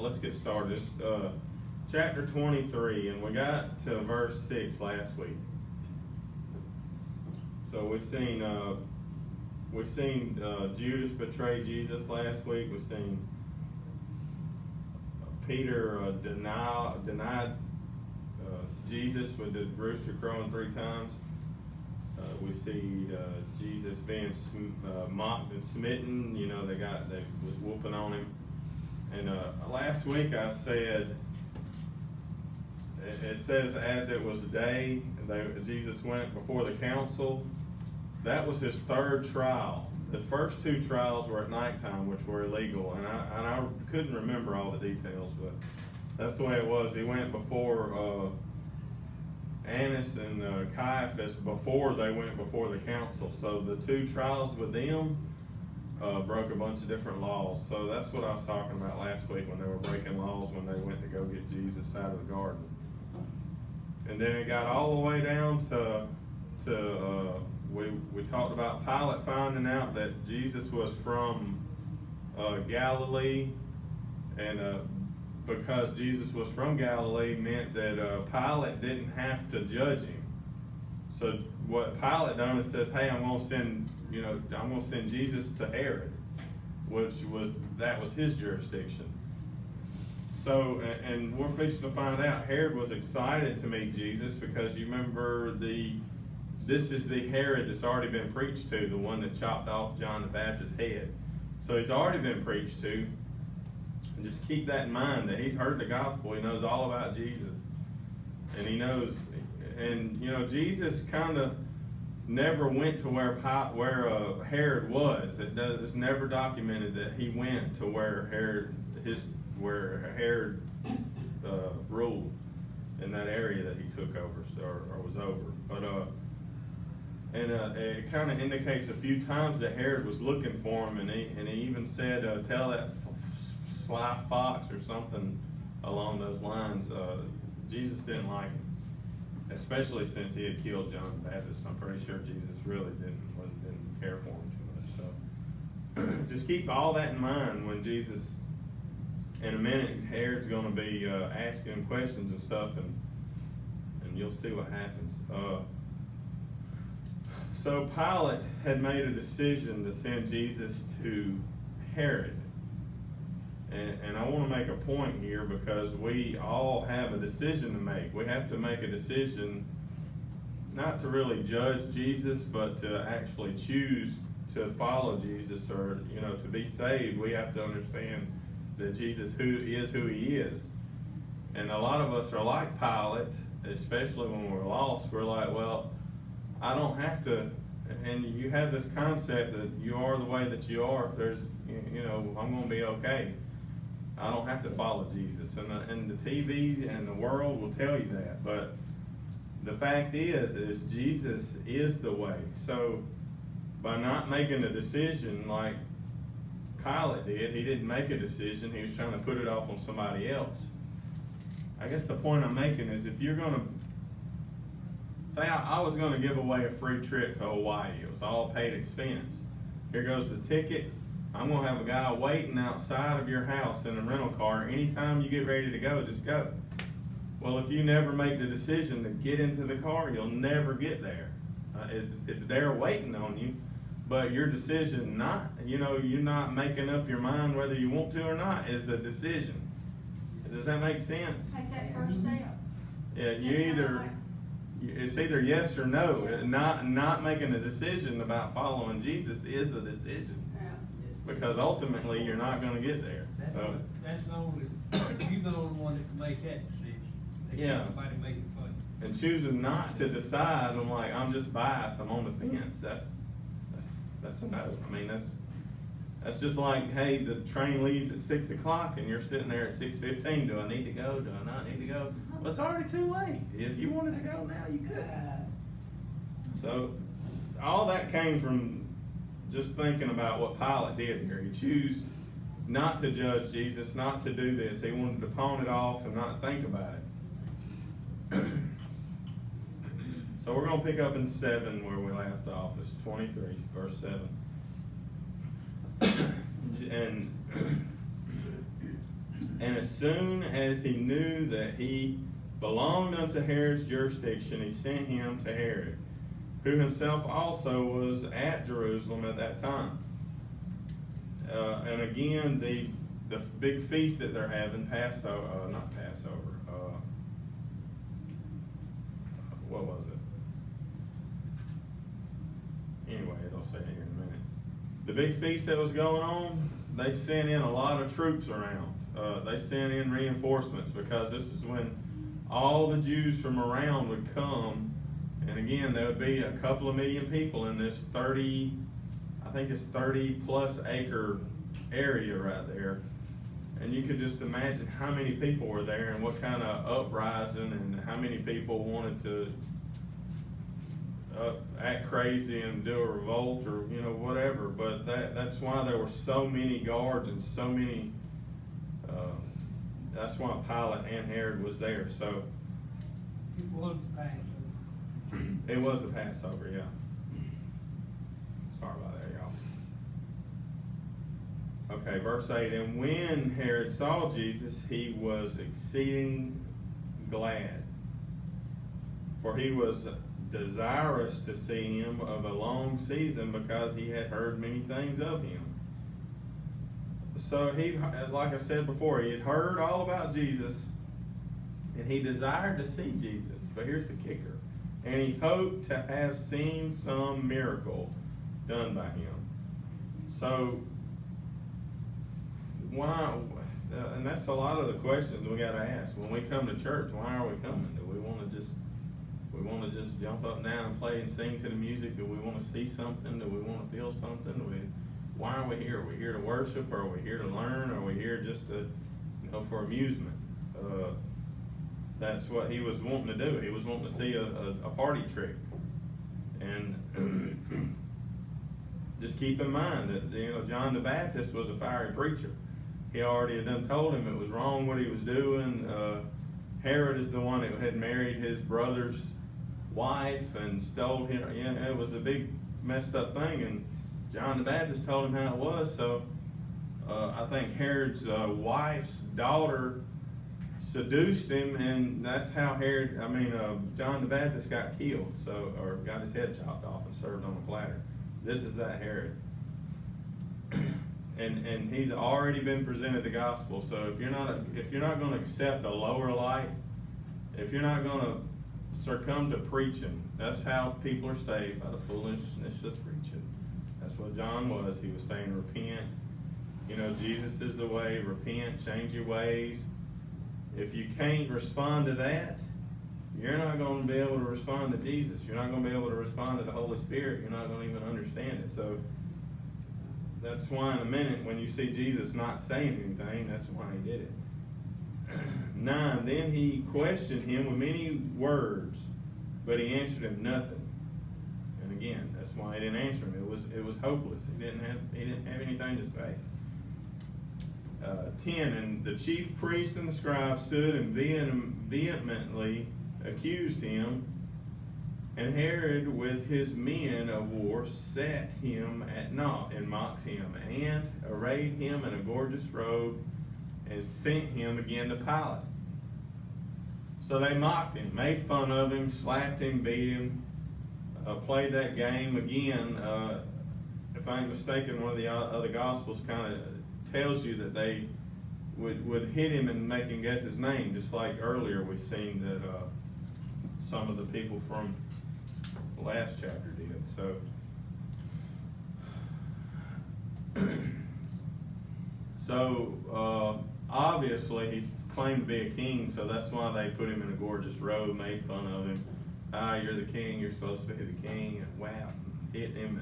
well, let's get started. It's chapter 23, and we got to verse 6 last week. So we've seen Judas betray Jesus last week. We've seen Peter denied Jesus with the rooster crowing 3 times. We see Jesus being mocked and smitten. You know, they was whooping on him. And last week I said, it says, as it was day, Jesus went before the council. That was his 3rd trial. The first 2 trials were at nighttime, which were illegal, and I couldn't remember all the details, but that's the way it was. He went before Annas and Caiaphas before they went before the council. So the 2 trials with them broke a bunch of different laws. So that's what I was talking about last week, when they were breaking laws when they went to go get Jesus out of the garden. And then it got all the way down to we talked about Pilate finding out that Jesus was from Galilee, and because Jesus was from Galilee meant that Pilate didn't have to judge him. So what Pilate done is says, hey, I'm gonna send Jesus to Herod, that was his jurisdiction. So, and we're fixing to find out, Herod was excited to meet Jesus, because you remember this is the Herod that's already been preached to, the one that chopped off John the Baptist's head. So he's already been preached to. And just keep that in mind, that he's heard the gospel. He knows all about Jesus. And he knows, and you know, Jesus kind of never went to where Herod was. It's never documented that he went to where Herod ruled in that area that he took over or was over. But it kind of indicates a few times that Herod was looking for him, and he even said, tell that sly fox or something along those lines. Jesus didn't like him, especially since he had killed John the Baptist. I'm pretty sure Jesus really didn't care for him too much. So just keep all that in mind when Jesus, in a minute, Herod's going to be asking him questions and stuff, and you'll see what happens. So Pilate had made a decision to send Jesus to Herod. And I want to make a point here, because we all have a decision to make. We have to make a decision not to really judge Jesus, but to actually choose to follow Jesus, or, you know, to be saved. We have to understand that Jesus who he is. And a lot of us are like Pilate, especially when we're lost. We're like, well, I don't have to. And you have this concept that you are the way that you are. If there's, you know, I'm going to be okay. I don't have to follow Jesus. And the TV and the world will tell you that. But the fact is Jesus is the way. So by not making a decision like Pilate did, he didn't make a decision. He was trying to put it off on somebody else. I guess the point I'm making is, if you're going to say, I was going to give away a free trip to Hawaii. It was all paid expense. Here goes the ticket. I'm going to have a guy waiting outside of your house in a rental car. Anytime you get ready to go, just go. Well, if you never make the decision to get into the car, you'll never get there. It's there waiting on you, but your decision you're not making up your mind whether you want to or not, is a decision. Does that make sense? Take that first step. Yeah, it's either yes or no. Not making a decision about following Jesus is a decision. Because ultimately you're not going to get there. That's the only, you're the only one that can make that decision. Yeah. Nobody make it for you. And choosing not to decide, I'm just biased, I'm on the fence. That's a no. I mean, that's just like, hey, the train leaves at 6 o'clock and you're sitting there at 6:15. Do I need to go? Do I not need to go? Well, it's already too late. If you wanted to go now, you could. So all that came from just thinking about what Pilate did here. He chose not to judge Jesus, not to do this. He wanted to pawn it off and not think about it. So we're going to pick up in 7 where we left off. It's 23, verse 7. And And as soon as he knew that he belonged unto Herod's jurisdiction, he sent him to Herod, who himself also was at Jerusalem at that time. And again, the big feast that they're having, Passover, not Passover, what was it? Anyway, it'll say it here in a minute. The big feast that was going on, they sent in a lot of troops around. They sent in reinforcements because this is when all the Jews from around would come. And again, there would be a couple of million people in this 30 plus acre area right there. And you could just imagine how many people were there and what kind of uprising and how many people wanted to act crazy and do a revolt or, whatever. But that's why there were so many guards and so many, that's why Pilate and Herod was there. So It was the Passover. it was the Passover, yeah. Sorry about that, y'all. Okay, verse 8, and when Herod saw Jesus, he was exceeding glad, for he was desirous to see him of a long season, because he had heard many things of him. So he, like I said before, he had heard all about Jesus, and he desired to see Jesus. But here's the kicker. And he hoped to have seen some miracle done by him. So, why, and that's a lot of the questions we got to ask. When we come to church, why are we coming? Do we want to just jump up and down and play and sing to the music? Do we want to see something? Do we want to feel something? Why are we here? Are we here to worship? Are we here to learn? Are we here just to, for amusement? That's what he was wanting to do. He was wanting to see a party trick. And just keep in mind that, John the Baptist was a fiery preacher. He already had done told him it was wrong what he was doing. Herod is the one that had married his brother's wife and stole him. It was a big messed up thing, and John the Baptist told him how it was. So I think Herod's wife's daughter seduced him, and that's how John the Baptist got killed, or got his head chopped off and served on a platter. This is that Herod. And he's already been presented the gospel. So if you're not going to accept a lower light, if you're not going to succumb to preaching, that's how people are saved, by the foolishness of preaching. That's what John was. He was saying, repent. Jesus is the way. Repent, change your ways. If you can't respond to that, you're not going to be able to respond to Jesus. You're not going to be able to respond to the Holy Spirit. You're not going to even understand it. So that's why in a minute, when you see Jesus not saying anything, that's why he did it. 9, then he questioned him with many words, but he answered him nothing. And again, that's why he didn't answer him. It was hopeless. He didn't have anything to say. 10, and the chief priest and the scribe stood and vehemently accused him. And Herod with his men of war set him at naught and mocked him, and arrayed him in a gorgeous robe, and sent him again to Pilate. So they mocked him, made fun of him, slapped him, beat him, played that game again. If I ain't mistaken, one of the other Gospels kind of tells you that they would hit him and make him guess his name, just like earlier we seen that some of the people from the last chapter did. So obviously he's claimed to be a king, so that's why they put him in a gorgeous robe, made fun of him. You're the king, you're supposed to be the king, and wow, hit him,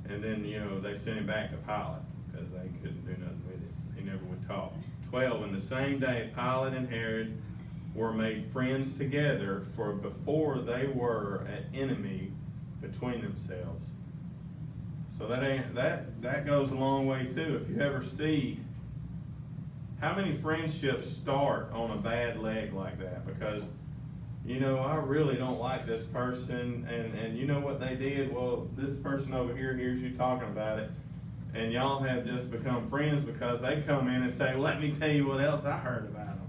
and then they sent him back to Pilate because they couldn't do nothing with it. He never would talk. 12, and the same day Pilate and Herod were made friends together, for before they were an enemy between themselves. So that goes a long way too. If you ever see how many friendships start on a bad leg like that, because I really don't like this person, and you know what they did? Well, this person over here hears you talking about it, and y'all have just become friends because they come in and say, let me tell you what else I heard about them.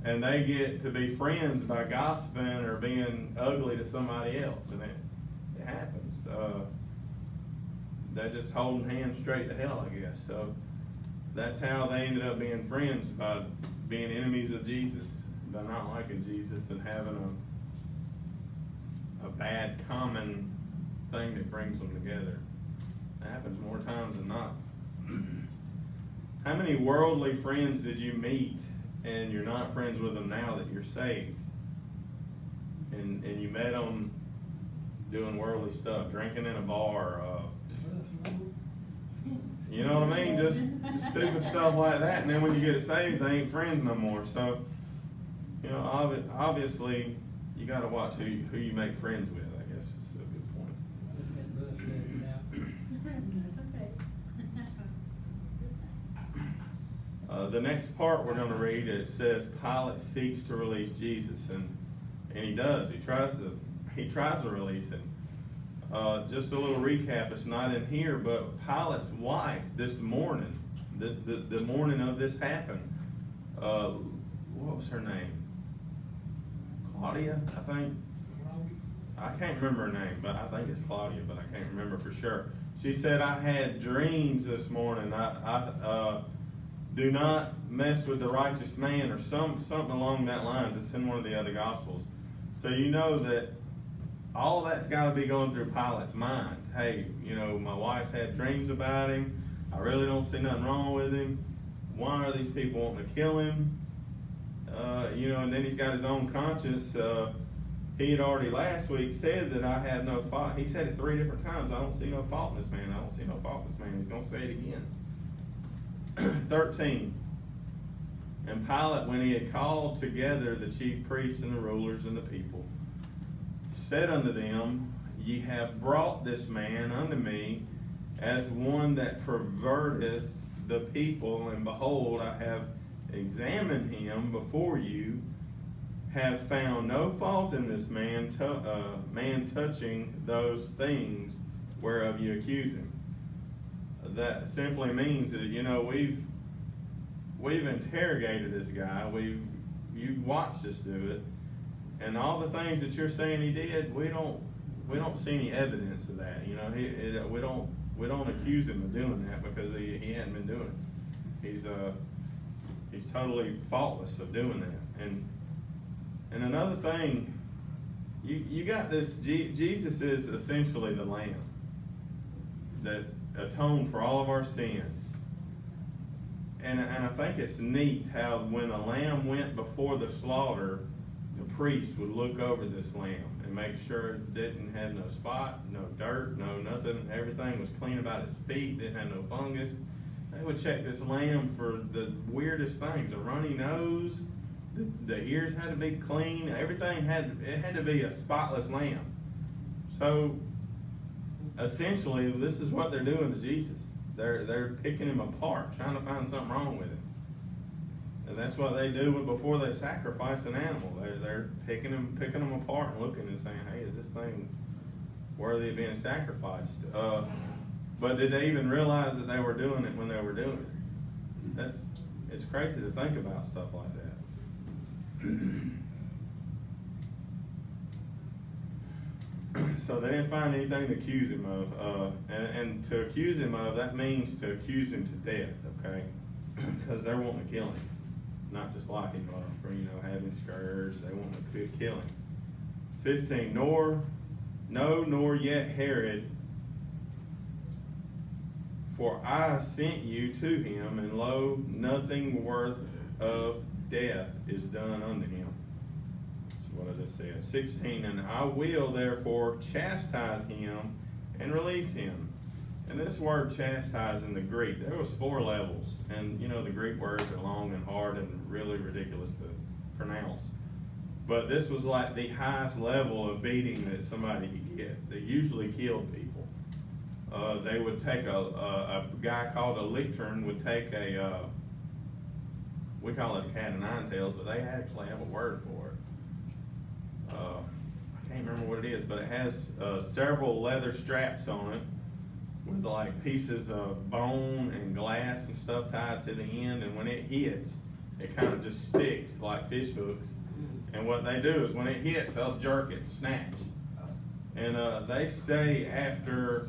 And they get to be friends by gossiping or being ugly to somebody else, and it happens. They're just holding hands straight to hell, I guess. So that's how they ended up being friends, by being enemies of Jesus, by not liking Jesus and having a bad common thing that brings them together. It happens more times than not. How many worldly friends did you meet and you're not friends with them now that you're saved? And you met them doing worldly stuff, drinking in a bar, you know what I mean? Just stupid stuff like that. And then when you get saved, they ain't friends no more. So, you know, obviously, you got to watch who you make friends with, I guess is a good point. The next part we're going to read, it says Pilate seeks to release Jesus, and he does. He tries to release him. Just a little recap. It's not in here, but Pilate's wife this morning, the morning of this happened. What was her name? Claudia, I think. I can't remember her name, but I think it's Claudia, but I can't remember for sure. She said, I had dreams this morning. I do not mess with the righteous man, or something along that lines. It's in one of the other Gospels. So you know that all that's got to be going through Pilate's mind. Hey, you know, my wife's had dreams about him. I really don't see nothing wrong with him. Why are these people wanting to kill him? You know, and then he's got his own conscience. He had already last week said that I have no fault. He said it 3 different times. I don't see no fault in this man. I don't see no fault in this man. He's going to say it again. 13. And Pilate, when he had called together the chief priests and the rulers and the people, said unto them, Ye have brought this man unto me as one that perverteth the people, and behold, I have examined him before you, have found no fault in this man, touching those things whereof you accuse him. That simply means that, you know, we've interrogated this guy. You've watched us do it, and all the things that you're saying he did, we don't see any evidence of that. You know, we don't accuse him of doing that because he hadn't been doing it. He's totally faultless of doing that. And another thing, you got this. Jesus is essentially the Lamb that atoned for all of our sins. And I think it's neat how when a lamb went before the slaughter, the priest would look over this lamb and make sure it didn't have no spot, no dirt, no nothing. Everything was clean about its feet, didn't have no fungus. They would check this lamb for the weirdest things, a runny nose, the ears had to be clean, everything had to be a spotless lamb. So essentially, this is what they're doing to Jesus. They're picking him apart, trying to find something wrong with him. And that's what they do before they sacrifice an animal. They're picking them apart and looking and saying, hey, is this thing worthy of being sacrificed? But did they even realize that they were doing it when they were doing it? It's crazy to think about stuff like that. So they didn't find anything to accuse him of, and to accuse him of, that means to accuse him to death, okay? Because they're wanting to kill him, not just like him, or you know, have him scourged. They want to kill him. 15. Nor yet Herod, for I sent you to him, and lo, nothing worth of death is done unto him. What I just said. 16, and I will therefore chastise him and release him. And this word chastise in the Greek, there was 4 levels. And you know, the Greek words are long and hard and really ridiculous to pronounce. But this was like the highest level of beating that somebody could get. They usually killed people. They would take a guy called a lictern would take we call it a cat of nine tails, but they actually have a word for it. I can't remember what it is, but it has several leather straps on it with like pieces of bone and glass and stuff tied to the end, and when it hits, it kind of just sticks like fish hooks. And what they do is when it hits, they'll jerk it, snatch. And they say after,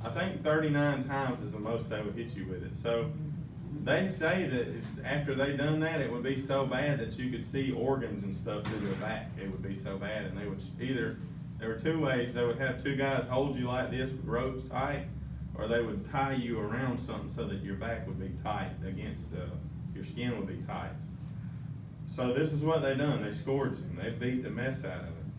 I think 39 times is the most they would hit you with it. So they say that after they done that, it would be so bad that you could see organs and stuff through their back. It would be so bad, and they would either, there were two ways. They would have two guys hold you like this with ropes tight, or they would tie you around something so that your back would be tight against, your skin would be tight. So this is what they done. They scourged him. They beat the mess out of him.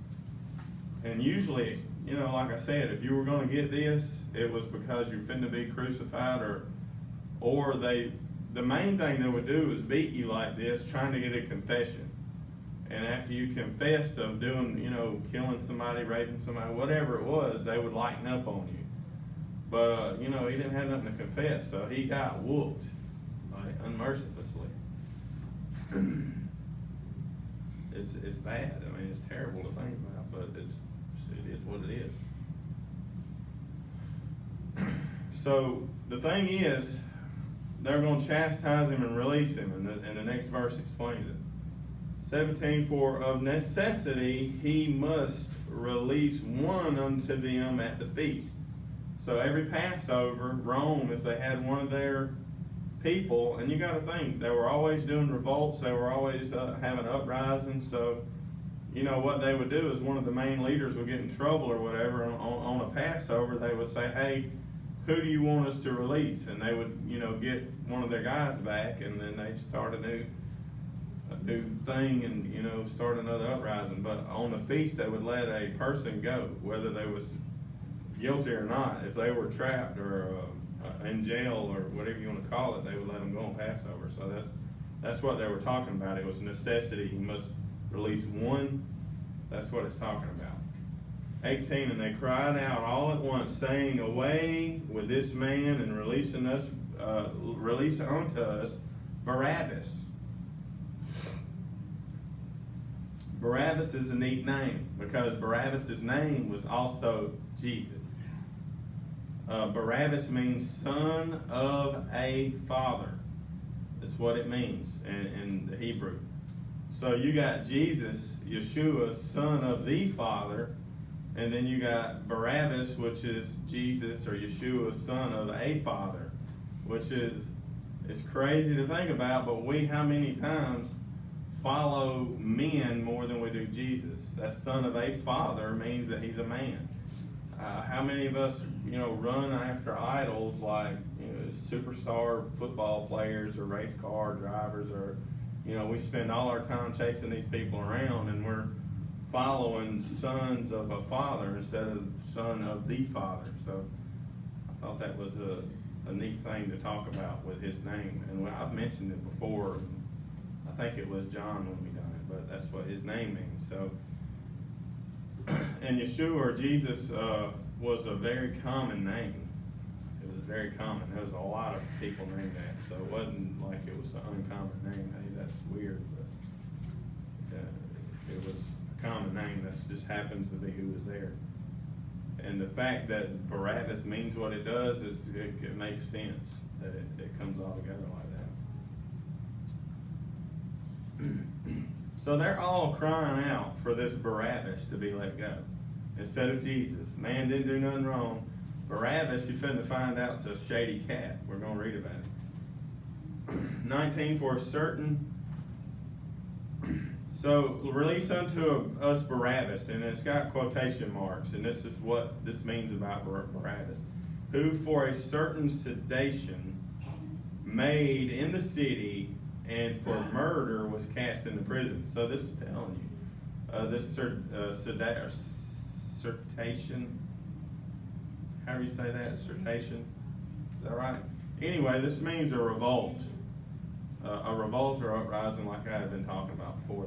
And usually, you know, like I said, if you were gonna get this, it was because you're finna be crucified, or the main thing they would do is beat you like this, trying to get a confession. And after you confessed of doing, you know, killing somebody, raping somebody, whatever it was, they would lighten up on you. But, you know, he didn't have nothing to confess, so he got whooped, like, unmercifully. It's bad. I mean, it's terrible to think about, but it is what it is. So the thing is, they're going to chastise him and release him, and the next verse explains it. 17, for of necessity he must release one unto them at the feast. So every Passover, Rome, if they had one of their people, and you got to think, they were always doing revolts, they were always having uprisings, so you know what they would do is one of the main leaders would get in trouble or whatever on a Passover. They would say, hey, who do you want us to release? And they would, you know, get one of their guys back, and then they'd start a new thing, and you know, start another uprising. But on the feast, they would let a person go, whether they was guilty or not. If they were trapped or in jail or whatever you want to call it, they would let them go on Passover. So that's what they were talking about. It was a necessity. He must release one. That's what it's talking about. 18, and they cried out all at once, saying, away with this man, and release unto us Barabbas. Barabbas is a neat name, because Barabbas' name was also Jesus. Barabbas means son of a father. That's what it means in the Hebrew. So you got Jesus, Yeshua, son of the Father, and then you got Barabbas, which is Jesus or Yeshua, son of a father, which is, it's crazy to think about, but we, how many times follow men more than we do Jesus? That son of a father means that he's a man. How many of us, you know, run after idols like, you know, superstar football players or race car drivers, or, you know, we spend all our time chasing these people around, and we're following sons of a father instead of son of the Father. So I thought that was a neat thing to talk about with his name. And I've mentioned it before. I think it was John when we done it, but that's what his name means. So, and Yeshua or Jesus was a very common name. It was very common. There was a lot of people named that, so it wasn't like it was an uncommon name. Hey, that's weird, but it was a common name. That just happens to be who was there. And the fact that Barabbas means what it does, it makes sense that it comes all together like that. So they're all crying out for this Barabbas to be let go instead of Jesus. Man didn't do nothing wrong. Barabbas, you're finna find out, is a shady cat. We're going to read about it. 19, for certain. So, release unto us Barabbas, and it's got quotation marks, and this is what this means about Barabbas. Who for a certain sedation made in the city, and for murder was cast into prison. So this is telling you, this certation, how do you say that? Certation? Is that right? Anyway, this means a revolt. A revolt or uprising, like I had been talking about before.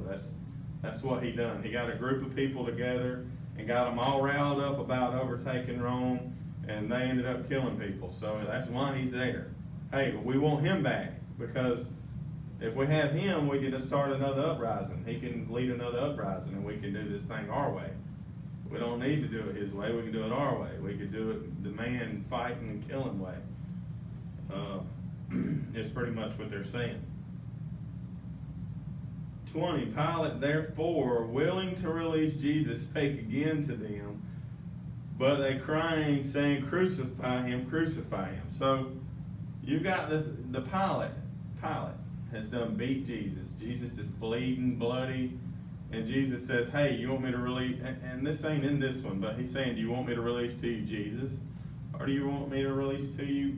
That's what he done. He got a group of people together and got them all riled up about overtaking Rome, and they ended up killing people. So that's why he's there. Hey, we want him back, because if we have him, we can just start another uprising. He can lead another uprising, and we can do this thing our way. We don't need to do it his way, we can do it our way. We could do it the man fighting and killing way. It's pretty much what they're saying. 20, Pilate therefore, willing to release Jesus, spake again to them, but they crying, saying, crucify him, crucify him. So, you've got the Pilate has done beat Jesus. Jesus is bleeding, bloody, and Jesus says, hey, you want me to release, and this ain't in this one, but he's saying, do you want me to release to you Jesus? Or do you want me to release to you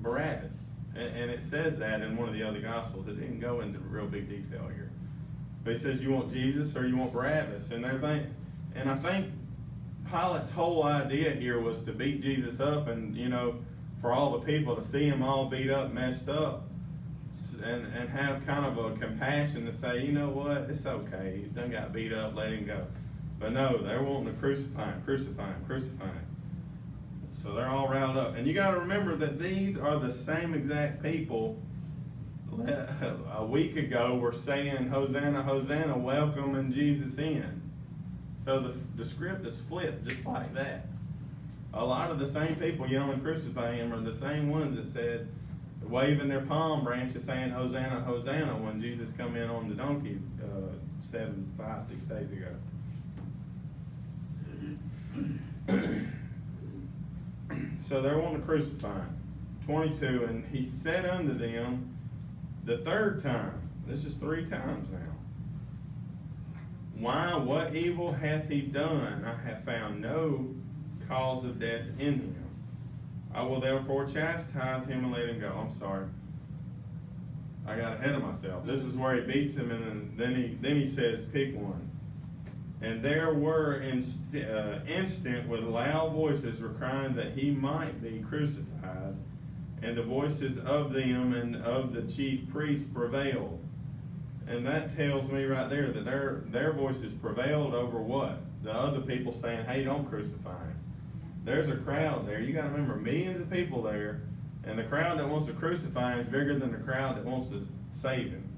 Barabbas? And it says that in one of the other Gospels. It didn't go into real big detail here. But he says, you want Jesus or you want Barabbas? And I think Pilate's whole idea here was to beat Jesus up and, for all the people to see him all beat up, messed up, and have kind of a compassion to say, you know what, it's okay. He's done got beat up, let him go. But no, they're wanting to crucify him, crucify him, crucify him. So they're all riled up. And you got to remember that these are the same exact people a week ago were saying, Hosanna, Hosanna, welcoming Jesus in. So the script is flipped just like that. A lot of the same people yelling crucify him are the same ones that said, waving their palm branches saying Hosanna, Hosanna when Jesus come in on the donkey 6 days ago. So they're wanting to crucify him. 22, and he said unto them the third time, this is 3 times now, why, what evil hath he done? I have found no cause of death in him. I will therefore chastise him and let him go. I'm sorry. I got ahead of myself. This is where he beats him, and then he says, pick one. And there were instant with loud voices were crying that he might be crucified. And the voices of them and of the chief priests prevailed. And that tells me right there that their voices prevailed over what? The other people saying, hey, don't crucify him. There's a crowd there. You got to remember, millions of people there. And the crowd that wants to crucify him is bigger than the crowd that wants to save him.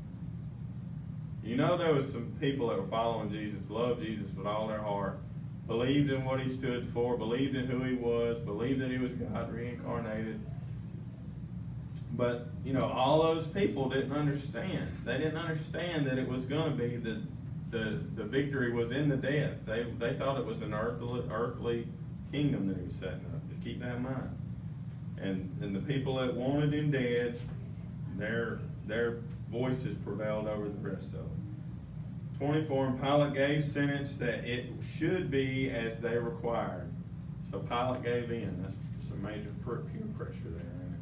There was some people that were following Jesus, loved Jesus with all their heart, believed in what he stood for, believed in who he was, believed that he was God reincarnated. But, all those people didn't understand. They didn't understand that it was going to be the victory was in the death. They thought it was an earthly kingdom that he was setting up. Just keep that in mind. And the people that wanted him dead, their voices prevailed over the rest of them. 24, and Pilate gave sentence that it should be as they required. So Pilate gave in. That's some major peer pressure there, isn't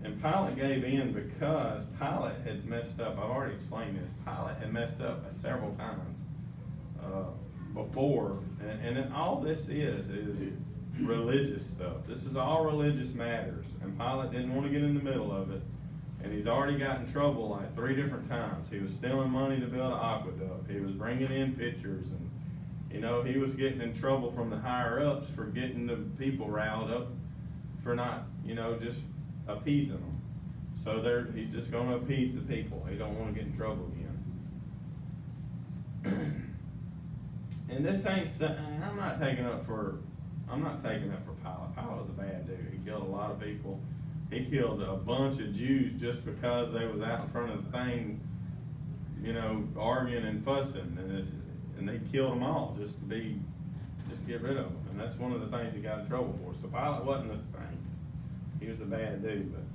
it? And Pilate gave in because Pilate had messed up. I've already explained this. Pilate had messed up several times before. And then all this is religious stuff. This is all religious matters. And Pilate didn't want to get in the middle of it. And he's already got in trouble like 3 different times. He was stealing money to build an aqueduct. He was bringing in pictures, and he was getting in trouble from the higher ups for getting the people riled up for not, just appeasing them. So he's just going to appease the people. He don't want to get in trouble again. And this ain't. I'm not taking up for Pilate. Pilate was a bad dude. He killed a lot of people. He killed a bunch of Jews just because they was out in front of the thing, arguing and fussing, and they killed them all just to get rid of them. And that's one of the things he got in trouble for. So Pilate wasn't the same. He was a bad dude, but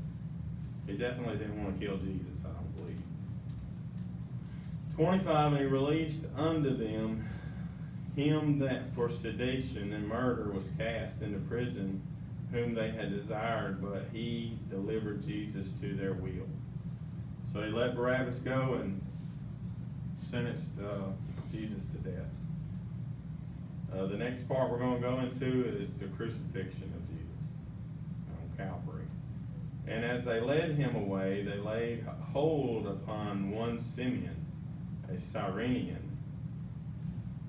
he definitely didn't want to kill Jesus, I don't believe. 25, and he released unto them him that for sedition and murder was cast into prison, whom they had desired, but he delivered Jesus to their will. So he let Barabbas go and sentenced Jesus to death. The next part we're going to go into is the crucifixion of Jesus on Calvary. And as they led him away, they laid hold upon one Simeon, a Cyrenian,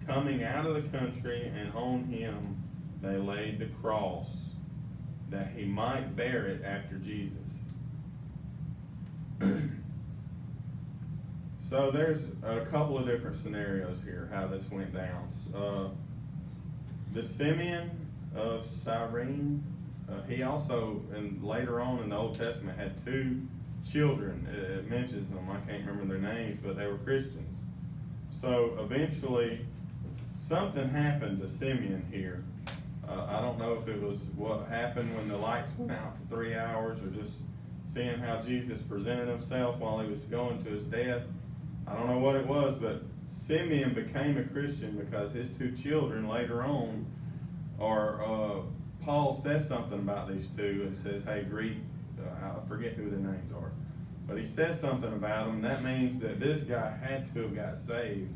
coming out of the country, and on him they laid the cross, that he might bear it after Jesus. So there's a couple of different scenarios here, how this went down. The Simeon of Cyrene, he also, and later on in the Old Testament, had two children. It mentions them, I can't remember their names, but they were Christians. So eventually, something happened to Simeon here. I don't know if it was what happened when the lights went out for 3 hours, or just seeing how Jesus presented himself while he was going to his death. I don't know what it was, but Simeon became a Christian because his two children later on Paul says something about these two and says, hey, greet, I forget who their names are, but he says something about them. That means that this guy had to have got saved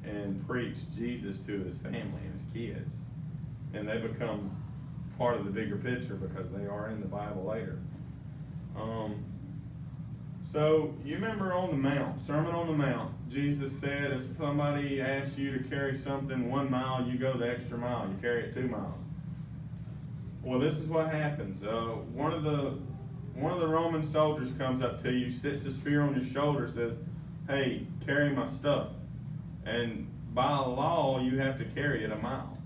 and preached Jesus to his family and his kids. And they become part of the bigger picture because they are in the Bible later. So you remember on the Mount, Sermon on the Mount, Jesus said if somebody asks you to carry something 1 mile, you go the extra mile, you carry it 2 miles. Well, this is what happens. One of the Roman soldiers comes up to you, sits a spear on your shoulder, says, hey, carry my stuff. And by law, you have to carry it 1 mile.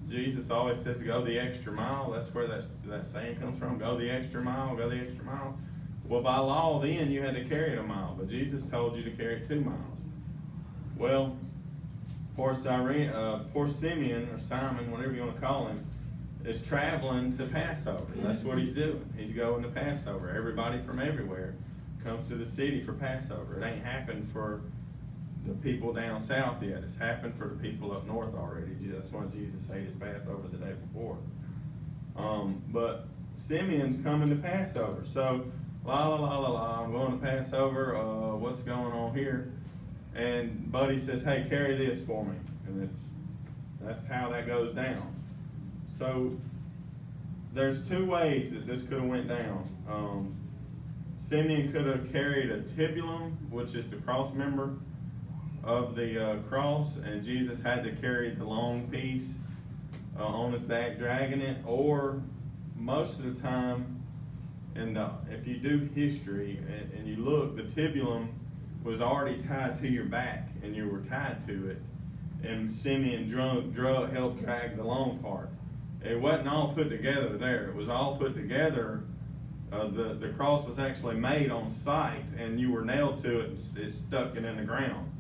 Jesus always says, go the extra mile. That's where that saying comes from. Go the extra mile, go the extra mile. Well, by law, then, you had to carry it 1 mile. But Jesus told you to carry it 2 miles. Well, poor Simeon, or Simon, whatever you want to call him, is traveling to Passover. That's what he's doing. He's going to Passover. Everybody from everywhere comes to the city for Passover. It ain't happened for the people down south yet. It's happened for the people up north already. That's why Jesus ate his Passover the day before. But Simeon's coming to Passover. So, I'm going to Passover. What's going on here? And Buddy says, hey, carry this for me. And that's how that goes down. So there's two ways that this could have went down. Simeon could have carried a tibulum, which is the cross member of the cross, and Jesus had to carry the long piece on his back dragging it. Or most of the time, if you do history and you look, the tibulum was already tied to your back and you were tied to it, and Simeon helped drag the long part. It wasn't all put together there. It was all put together. The cross was actually made on site, and you were nailed to it and it stuck it in the ground.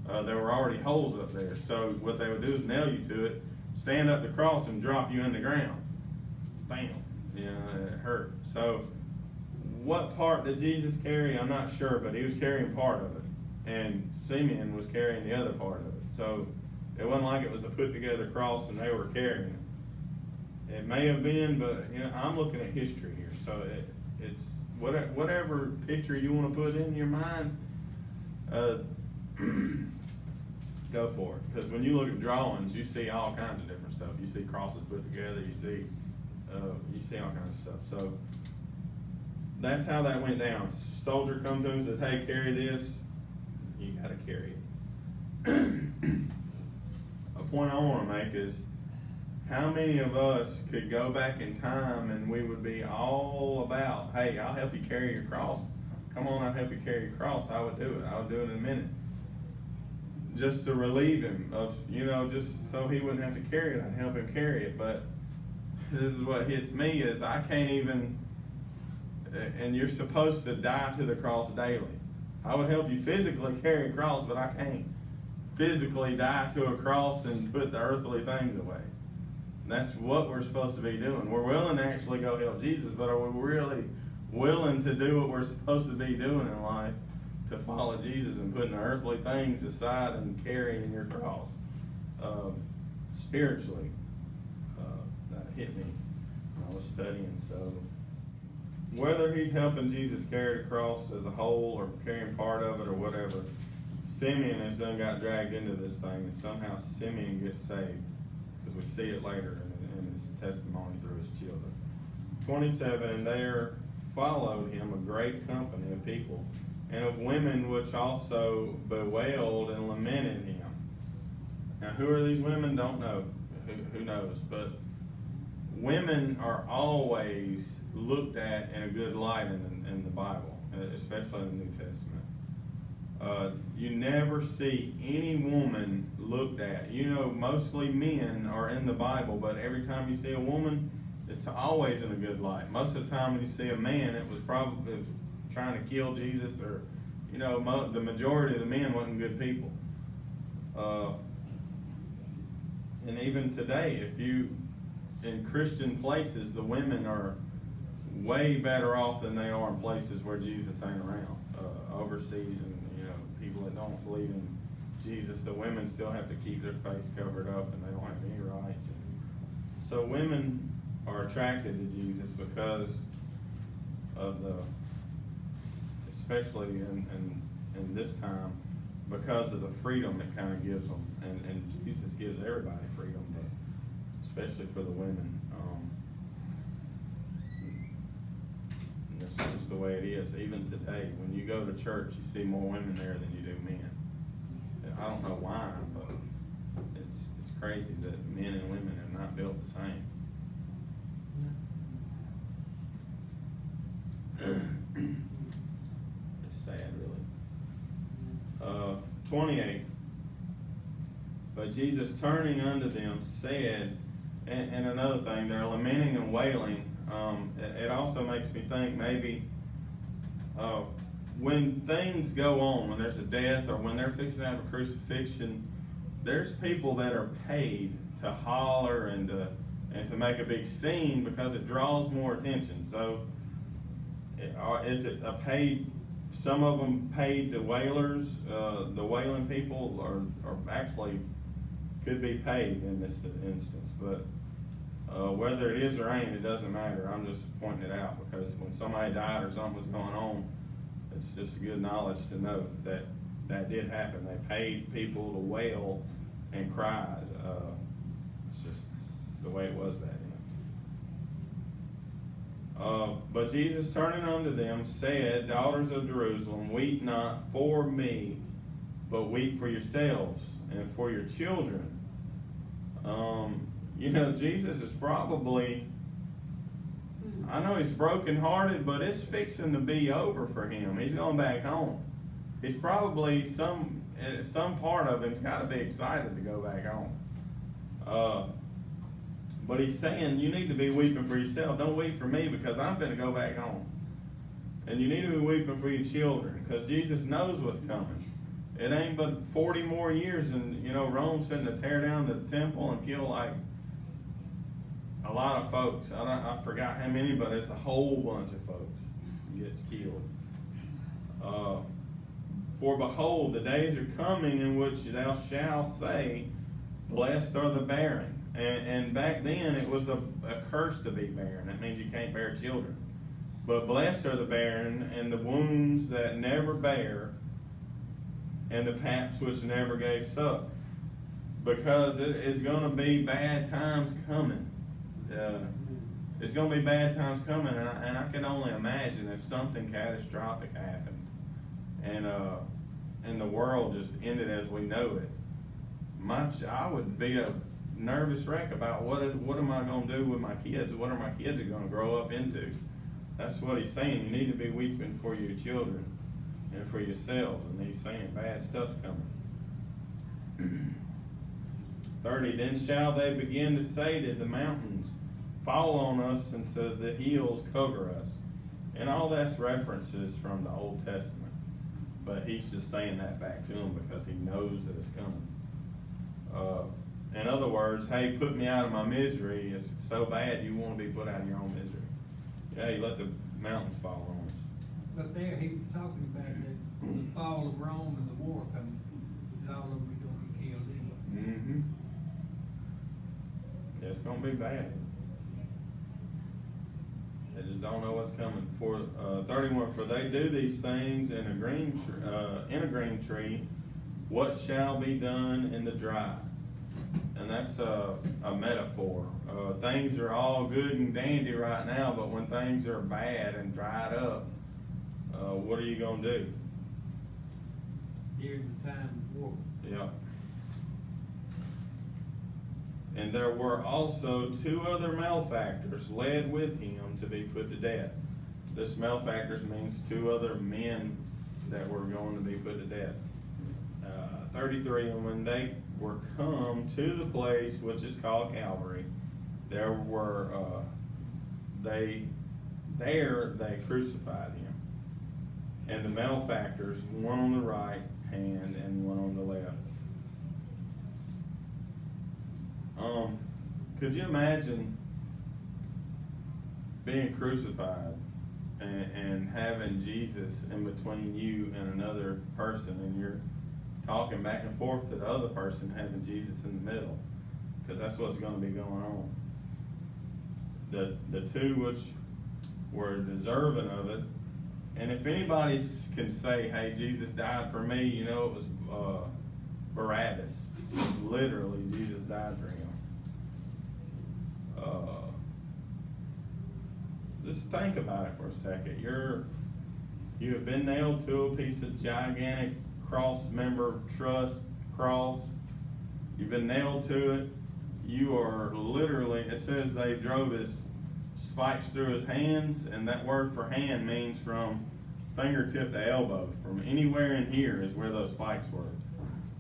There were already holes up there. So what they would do is nail you to it, stand up the cross, and drop you in the ground. Bam. You know, it hurt. So what part did Jesus carry? I'm not sure, but he was carrying part of it. And Simeon was carrying the other part of it. So it wasn't like it was a put together cross and they were carrying it. It may have been, but I'm looking at history here. So it's whatever picture you want to put in your mind, go for it. Because when you look at drawings, you see all kinds of different stuff. You see crosses put together. You see all kinds of stuff. So that's how that went down. Soldier comes to him and says, hey, carry this. You got to carry it. A point I want to make is, how many of us could go back in time and we would be all about, hey, I'll help you carry your cross. Come on, I'll help you carry your cross. I would do it. I would do it in a minute. Just to relieve him of, just so he wouldn't have to carry it. I'd help him carry it. But this is what hits me is I can't even, and you're supposed to die to the cross daily. I would help you physically carry a cross, but I can't physically die to a cross and put the earthly things away. That's what we're supposed to be doing. We're willing to actually go help Jesus, but are we really willing to do what we're supposed to be doing in life to follow Jesus and putting the earthly things aside and carrying your cross? Spiritually, that hit me when I was studying. So whether he's helping Jesus carry the cross as a whole or carrying part of it or whatever, Simeon has done got dragged into this thing, and somehow Simeon gets saved. We see it later in his testimony through his children. 27, and there followed him a great company of people, and of women which also bewailed and lamented him. Now, who are these women? Don't know. Who knows? But women are always looked at in a good light in the Bible, especially in the New You never see any woman looked at. You know, mostly men are in the Bible, but every time you see a woman, it's always in a good light. Most of the time when you see a man, it was trying to kill Jesus, or, you know, the majority of the men wasn't good people. And even today, in Christian places, the women are way better off than they are in places where Jesus ain't around. Overseas, and, you know, people that don't believe in Jesus, the women still have to keep their face covered up, and they don't have any rights. So women are attracted to Jesus because of especially in this time, because of the freedom it kind of gives them. And Jesus gives everybody freedom, but especially for the women. And that's just the way it is. Even today, when you go to church, you see more women there than you do men. I don't know why, but it's crazy that men and women are not built the same. It's sad, really. 28. But Jesus, turning unto them, said, and another thing, they're lamenting and wailing. It also makes me think maybe when things go on, when there's a death or when they're fixing to have a crucifixion, there's people that are paid to holler and to make a big scene because it draws more attention. So is it a paid? Some of them paid to wailers. The wailing people are actually could be paid in this instance, but whether it is or ain't, it doesn't matter. I'm just pointing it out because when somebody died or something was going on, it's just good knowledge to know that did happen. They paid people to wail and cry. It's just the way it was back then. But Jesus, turning unto them, said, Daughters of Jerusalem, weep not for me, but weep for yourselves and for your children. You know, Jesus is probably, I know he's brokenhearted, but it's fixing to be over for him. He's going back home. He's probably, some part of him's got to be excited to go back home. But he's saying, you need to be weeping for yourself. Don't weep for me because I'm going to go back home. And you need to be weeping for your children because Jesus knows what's coming. It ain't but 40 more years and, you know, Rome's finna to tear down the temple and kill like a lot of folks. I forgot how many, but it's a whole bunch of folks gets killed. For behold, the days are coming in which thou shalt say, blessed are the barren. And back then it was a curse to be barren. That means you can't bear children. But blessed are the barren and the wombs that never bear and the paps which never gave suck. Because it is going to be bad times coming. It's going to be bad times coming, and I can only imagine if something catastrophic happened and the world just ended as we know it. I would be a nervous wreck about what am I going to do with my kids? What are my kids going to grow up into? That's what he's saying. You need to be weeping for your children and for yourselves. And he's saying bad stuff's coming. 30, then shall they begin to say to the mountains, fall on us, and to the hills cover us. And all that's references from the Old Testament. But he's just saying that back to them because he knows that it's coming. In other words, hey, put me out of my misery. It's so bad you want to be put out of your own misery. Hey, let the mountains fall on us. But there he was talking about the fall of Rome and the war coming. All of them are going to be killed anyway. Mm-hmm. It's going to be bad. They just don't know what's coming. For 31, for they do these things in a green tree, what shall be done in the dry? And that's a metaphor. Things are all good and dandy right now, but when things are bad and dried up, what are you going to do? During the time of war. Yeah. And there were also 2 other malefactors led with him to be put to death. This malefactors means 2 other men that were going to be put to death. 33, and when they were come to the place which is called Calvary, there were, they crucified him. And the malefactors, one on the right hand and one on the left. Could you imagine being crucified and having Jesus in between you and another person, and you're talking back and forth to the other person, having Jesus in the middle? Because that's what's going to be going on. The two which were deserving of it, and if anybody can say, hey, Jesus died for me, you know, it was Barabbas. Literally, Jesus died for him. Just think about it for a second. You have been nailed to a piece of gigantic cross member truss cross. You've been nailed to it. You are literally, it says they drove his spikes through his hands, and that word for hand means from fingertip to elbow. From anywhere in here is where those spikes were.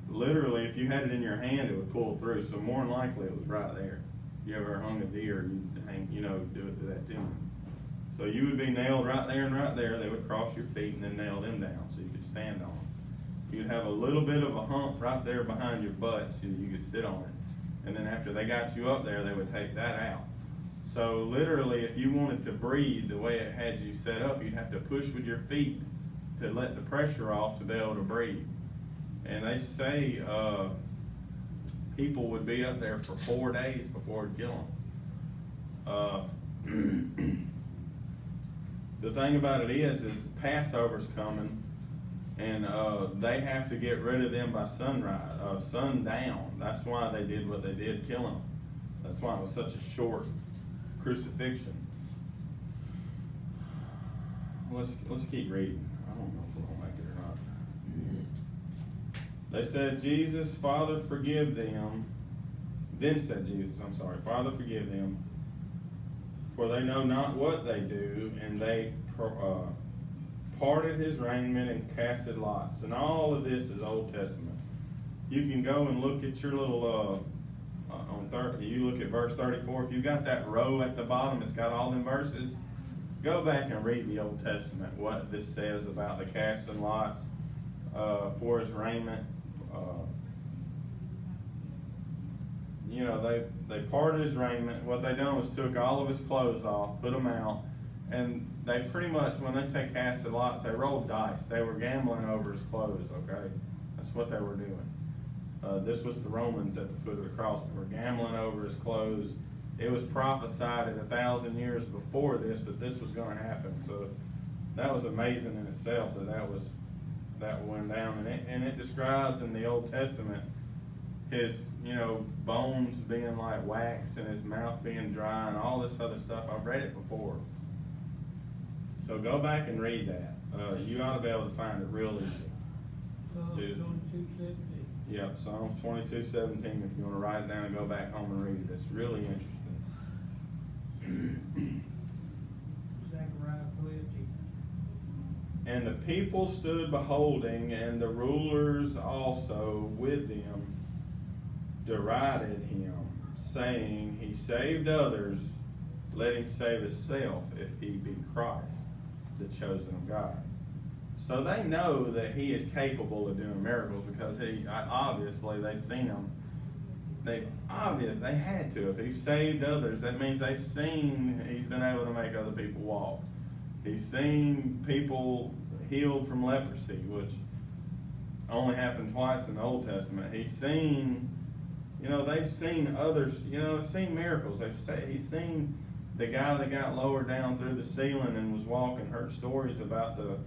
Literally, if you had it in your hand, it would pull through. So more than likely, it was right there. If you ever hung a deer, you'd hang, do it to that timber. So you would be nailed right there and right there. They would cross your feet and then nail them down so you could stand on them. You'd have a little bit of a hump right there behind your butt so you could sit on it. And then after they got you up there, they would take that out. So literally, if you wanted to breathe the way it had you set up, you'd have to push with your feet to let the pressure off to be able to breathe. And they say people would be up there for 4 days before it'd kill them. The thing about it is Passover's coming, and they have to get rid of them by sunrise, sundown. That's why they did what they did, kill them. That's why it was such a short crucifixion. Let's keep reading. I don't know if we're gonna make it or not. They said, Jesus, Father, forgive them. Then said Jesus, Father, forgive them, for they know not what they do. And they parted his raiment and casted lots. And all of this is Old Testament. You can go and look at your little, you look at verse 34. If you got that row at the bottom, it's got all them verses. Go back and read the Old Testament, what this says about the casting lots for his raiment. They parted his raiment. What they done was took all of his clothes off, put them out, and they pretty much, when they say casted lots, they rolled dice. They were gambling over his clothes, okay? That's what they were doing. This was the Romans at the foot of the cross. They were gambling over his clothes. It was prophesied in 1,000 years before this that this was going to happen. So that was amazing in itself that went down. And it describes in the Old Testament his, bones being like wax and his mouth being dry and all this other stuff. I've read it before. So go back and read that. You ought to be able to find it real easy. Psalms 22:17. Yep, Psalms 22:17. If you want to write it down and go back home and read it, it's really interesting. Zechariah 12:10. And the people stood beholding, and the rulers also with them derided him, saying, He saved others, let him save himself, if he be Christ, the chosen of God. So they know that he is capable of doing miracles, because obviously they've seen him. They had to. If he saved others, that means they've seen he's been able to make other people walk. He's seen people healed from leprosy, which only happened twice in the Old Testament. He's seen, they've seen others, seen miracles. He's seen the guy that got lowered down through the ceiling and was walking, heard stories about the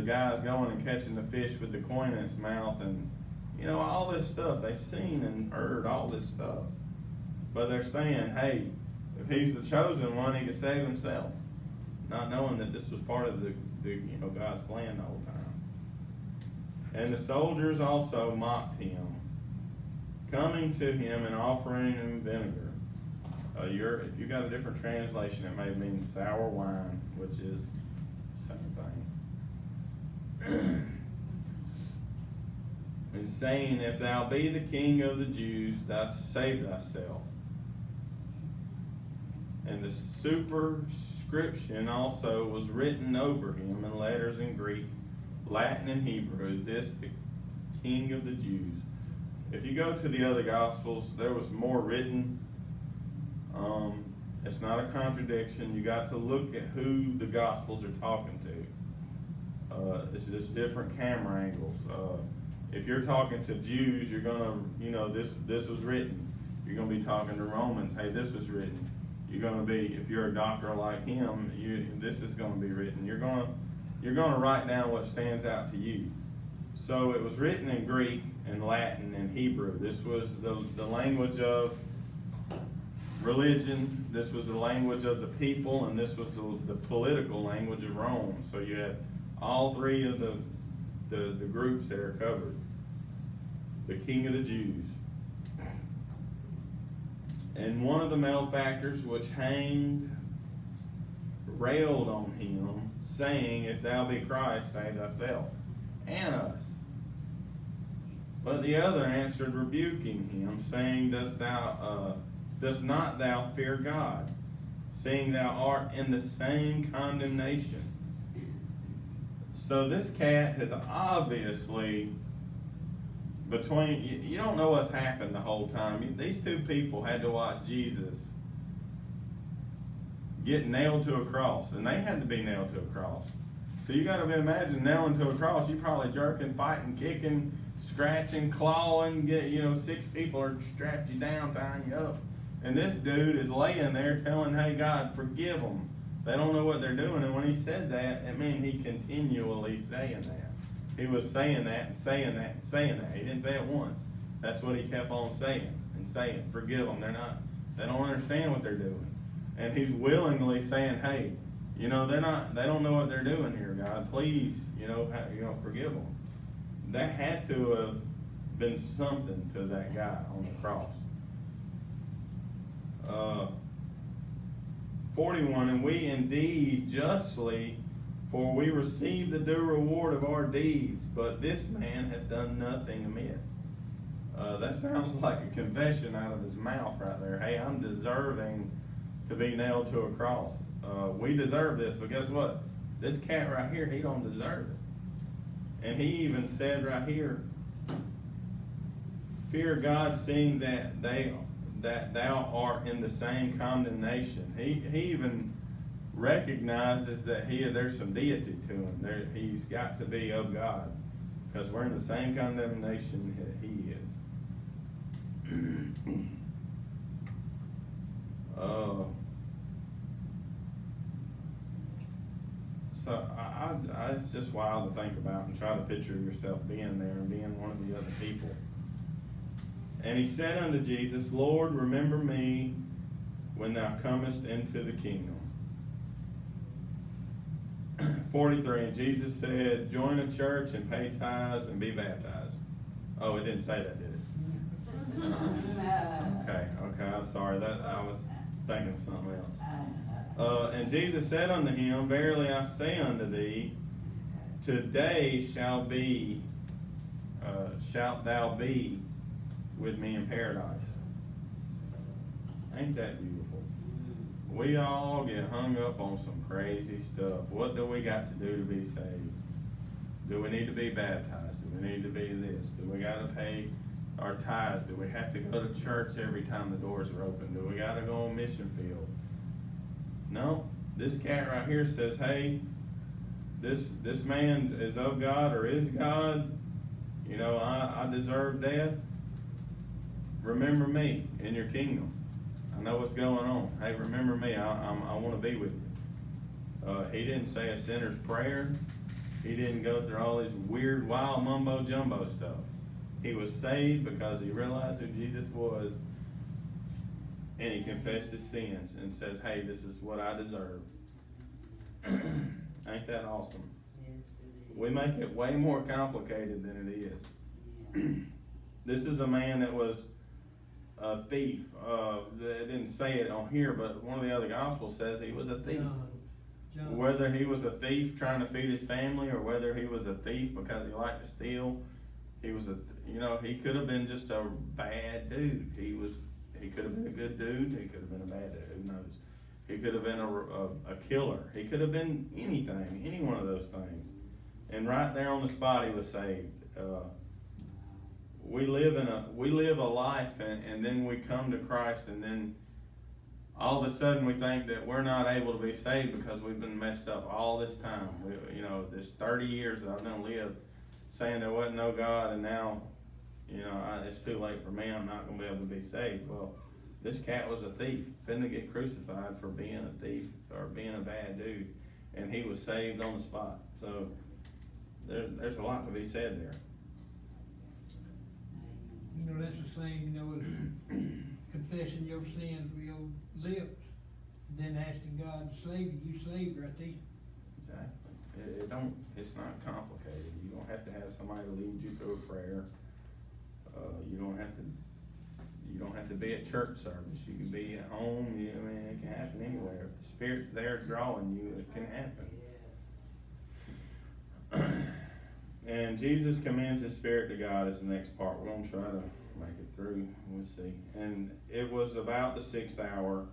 guys going and catching the fish with the coin in its mouth, and all this stuff. They've seen and heard all this stuff. But they're saying, hey, if he's the chosen one, he can save himself. Not knowing that this was part of the God's plan the whole time. And the soldiers also mocked him, coming to him and offering him vinegar. If you got a different translation, it may mean sour wine, which is the same thing. and saying, If thou be the King of the Jews, thou save thyself. And the superscription also was written over him in letters in Greek, Latin, and Hebrew, this the King of the Jews. If you go to the other Gospels, there was more written. It's not a contradiction. You got to look at who the Gospels are talking to. It's just different camera angles. If you're talking to Jews, you're gonna, this was written. You're gonna be talking to Romans. Hey, this was written. You're gonna be, if you're a doctor like him, this is gonna be written. You're gonna write down what stands out to you. So it was written in Greek and Latin and Hebrew. This was the language of religion. This was the language of the people, and this was the political language of Rome. So you had all three of the groups there covered. The King of the Jews. And one of the malefactors which hanged railed on him, saying, If thou be Christ, save thyself and us. But the other answered, rebuking him, saying, Dost not thou fear God, seeing thou art in the same condemnation? So this cat has obviously, you don't know what's happened the whole time. These two people had to watch Jesus get nailed to a cross, and they had to be nailed to a cross. So you got to imagine nailing to a cross. You probably jerking, fighting, kicking, scratching, clawing. 6 people are strapped you down, tying you up, and this dude is laying there telling, "Hey, God, forgive them. They don't know what they're doing." And when he said that, it meant he continually saying that. He was saying that and saying that and saying that. He didn't say it once. That's what he kept on saying and saying. Forgive them. They don't understand what they're doing. And he's willingly saying, hey, they don't know what they're doing here, God. Please, forgive them. That had to have been something to that guy on the cross. 41, and we indeed justly, for we receive the due reward of our deeds, but this man hath done nothing amiss. That sounds like a confession out of his mouth right there. Hey, I'm deserving to be nailed to a cross. We deserve this, but guess what? This cat right here, he don't deserve it. And he even said right here, fear God, seeing that thou art in the same condemnation. He even recognizes that there's some deity to him. He's got to be of God, because we're in the same condemnation that he is. So it's just wild to think about and try to picture yourself being there and being one of the other people. And he said unto Jesus, Lord, remember me when thou comest into the kingdom. 43, and Jesus said, join a church and pay tithes and be baptized. Oh, it didn't say that, did it? Okay, I'm sorry. I was thinking of something else. And Jesus said unto him, verily I say unto thee, today shalt thou be with me in paradise. Ain't that beautiful? We all get hung up on some crazy stuff. What do we got to do to be saved? Do we need to be baptized? Do we need to be this? Do we got to pay our tithes? Do we have to go to church every time the doors are open? Do we got to go on mission field? No. This cat right here says, hey, this man is of God or is God. I deserve death. Remember me in your kingdom. I know what's going on. Hey, remember me. I want to be with you. He didn't say a sinner's prayer. He didn't go through all this weird, wild mumbo-jumbo stuff. He was saved because he realized who Jesus was, and he confessed his sins and says, hey, this is what I deserve. Ain't that awesome? Yes, it is. We make it way more complicated than it is. Yeah. This is a man that was a thief. They didn't say it on here, but one of the other gospels says he was a thief. John. Whether he was a thief trying to feed his family, or whether he was a thief because he liked to steal, he you know, he could have been just a bad dude. He could have been a good dude, he could have been a bad dude, who knows? He could have been a killer, he could have been anything, any one of those things. And right there on the spot, he was saved. We live a life, and then we come to Christ, and then all of a sudden we think that we're not able to be saved because we've been messed up all this time. This 30 years that I've done lived saying there wasn't no God, and now, it's too late for me, I'm not going to be able to be saved. Well, this cat was a thief, finna get crucified for being a thief or being a bad dude, and he was saved on the spot. So there's a lot to be said there. That's the same, as confessing your sins with your lips, then asking God to save you. You saved right there. Exactly. It's not complicated. You don't have to have somebody lead you through a prayer. You don't have to be at church service. You can be at home. It can happen anywhere. If the Spirit's there drawing you, it can happen. And Jesus commends his spirit to God is the next part. We're going to try to make it through. We'll see. And it was about the 6th hour,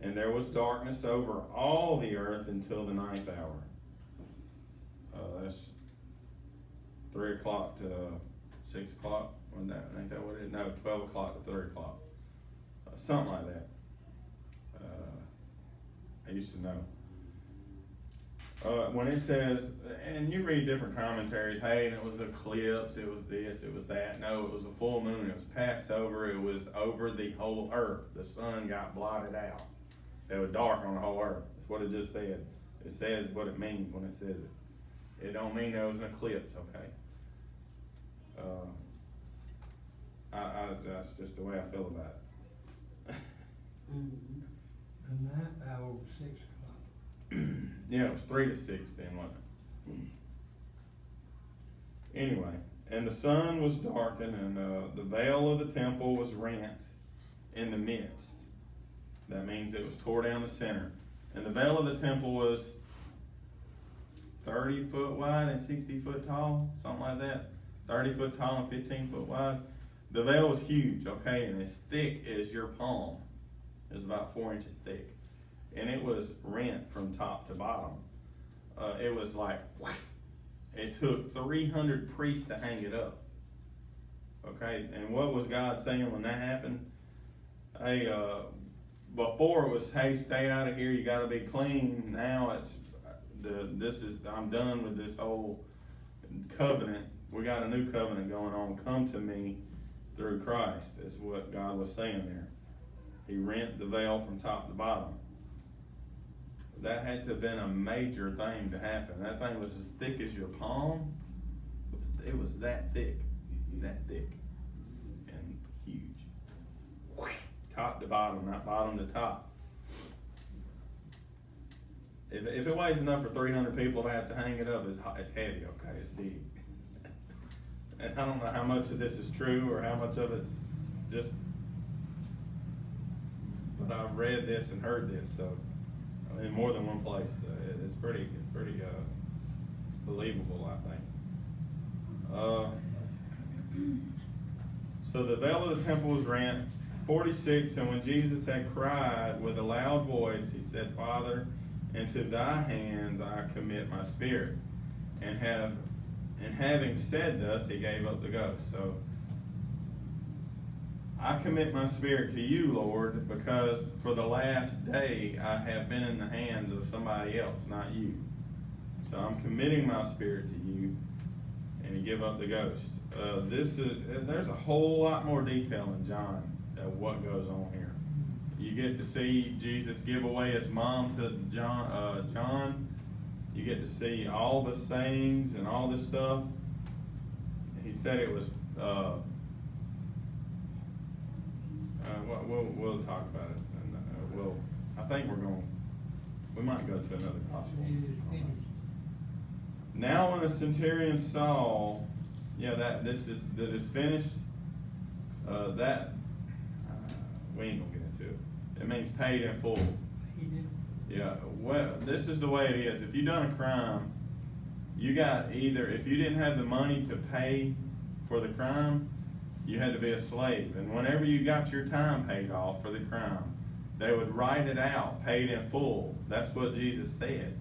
and there was darkness over all the earth until the 9th hour. That's 3 o'clock to 6 o'clock. Ain't that what it is? No, 12 o'clock to 3 o'clock. Something like that. I used to know. When it says, and you read different commentaries, hey, and it was eclipse, it was this, it was that. No, it was a full moon, it was Passover, it was over the whole earth. The sun got blotted out. It was dark on the whole earth. That's what it just said. It says what it means when it says it. It don't mean there was an eclipse, okay? That's just the way I feel about it. Mm-hmm. And that hour was 6 o'clock. Yeah, it was 3 to 6 then, wasn't it? Anyway, and the sun was darkened, and the veil of the temple was rent in the midst. That means it was tore down the center. And the veil of the temple was 30 foot wide and 60 foot tall, something like that. 30 foot tall and 15 foot wide. The veil was huge, okay, and as thick as your palm. It was about 4 inches thick. And it was rent from top to bottom. It was like, it took 300 priests to hang it up. Okay, and what was God saying when that happened? Hey, before it was, hey, stay out of here, you gotta be clean. Now I'm done with this whole covenant. We got a new covenant going on. Come to me through Christ, is what God was saying there. He rent the veil from top to bottom. That had to have been a major thing to happen. That thing was as thick as your palm. It was that thick, and huge. Top to bottom, not bottom to top. If it weighs enough for 300 people to have to hang it up, it's heavy, okay, it's big. And I don't know how much of this is true or how much of it's just, but I've read this and heard this, so in more than one place. It's pretty believable, I think. So the veil of the temple was rent. 46, and when Jesus had cried with a loud voice, he said, Father, into thy hands I commit my spirit. And having said thus, he gave up the ghost. So I commit my spirit to you, Lord, because for the last day I have been in the hands of somebody else, not you. So I'm committing my spirit to you, and he gave up the ghost. There's a whole lot more detail in John of what goes on here. You get to see Jesus give away his mom to John. You get to see all the sayings and all this stuff. He said it was. We'll talk about it, and I think we might go to another gospel. It is finished. Now when the centurion saw, that is finished, we ain't gonna get into it. It means paid in full. He did. Yeah, well, this is the way it is. If you done a crime, you got either, if you didn't have the money to pay for the crime, you had to be a slave. And whenever you got your time paid off for the crime, they would write it out, paid in full. That's what Jesus said.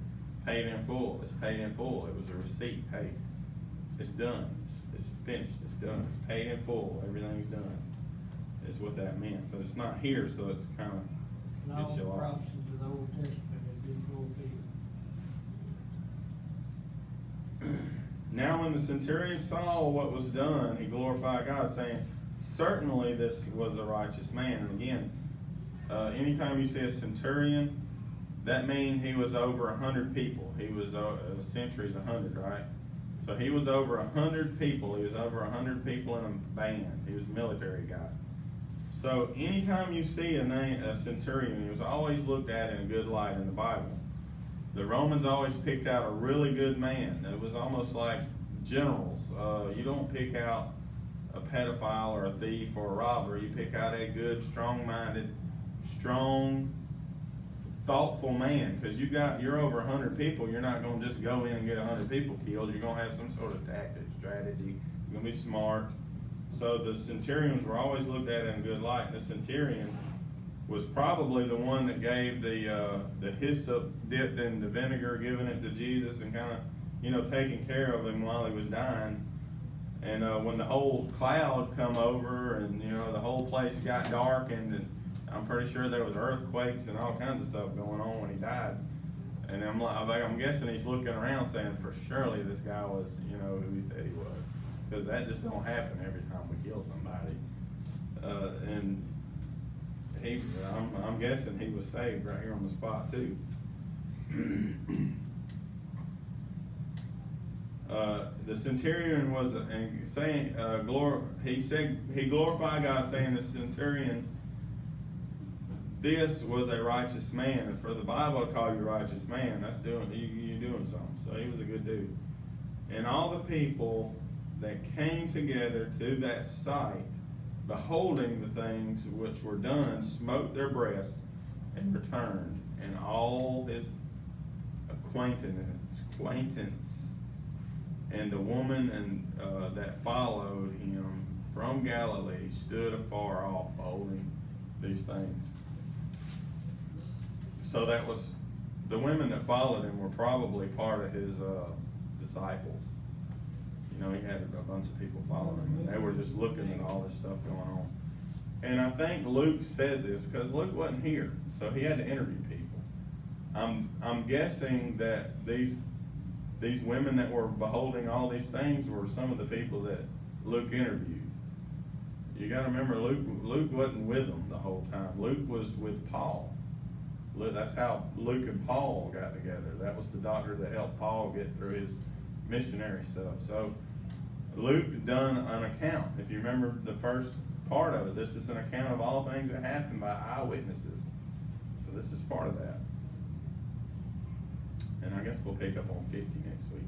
Paid in full. It's paid in full. It was a receipt. Hey, it's done. It's finished. It's done. It's paid in full. Everything's done. Is what that meant. But it's not here, so it's kind of And all gets the you lost. prophecies of the Old Testament have been fulfilled. Now when the centurion saw what was done, he glorified God, saying, certainly this was a righteous man. And again, anytime you see a centurion, that means he was over 100 people. He was, a century's 100, right? So he was over 100 people. He was over 100 people in a band. He was a military guy. So anytime you see a centurion, he was always looked at in a good light in the Bible. The Romans always picked out a really good man. It was almost like generals. You don't pick out a pedophile or a thief or a robber. You pick out a good, strong-minded, strong, thoughtful man. Because you're over 100 people. You're not going to just go in and get 100 people killed. You're going to have some sort of tactic, strategy. You're going to be smart. So the centurions were always looked at in a good light. And the centurion was probably the one that gave the hyssop dipped in the vinegar, giving it to Jesus and kind of, taking care of him while he was dying. And when the whole cloud come over and, the whole place got darkened, and I'm pretty sure there was earthquakes and all kinds of stuff going on when he died. And I'm guessing he's looking around saying, for surely this guy was, who he said he was. Because that just don't happen every time we kill somebody. And I'm guessing he was saved right here on the spot too. The centurion was saying, he glorified God, saying the centurion, this was a righteous man, and for the Bible to call you a righteous man, that's you're doing something. So he was a good dude. And all the people that came together to that sight, beholding the things which were done, smote their breasts and returned, and all his acquaintance and the woman that followed him from Galilee stood afar off, beholding these things. So that was, the women that followed him were probably part of his disciples. He had a bunch of people following him, and they were just looking at all this stuff going on. And I think Luke says this because Luke wasn't here, so he had to interview people. I'm guessing that these women that were beholding all these things were some of the people that Luke interviewed. You got to remember, Luke wasn't with them the whole time. Luke was with Paul. That's how Luke and Paul got together. That was the doctor that helped Paul get through his missionary stuff. So Luke done an account. If you remember the first part of it, this is an account of all things that happened by eyewitnesses. So this is part of that. And I guess we'll pick up on 50 next week.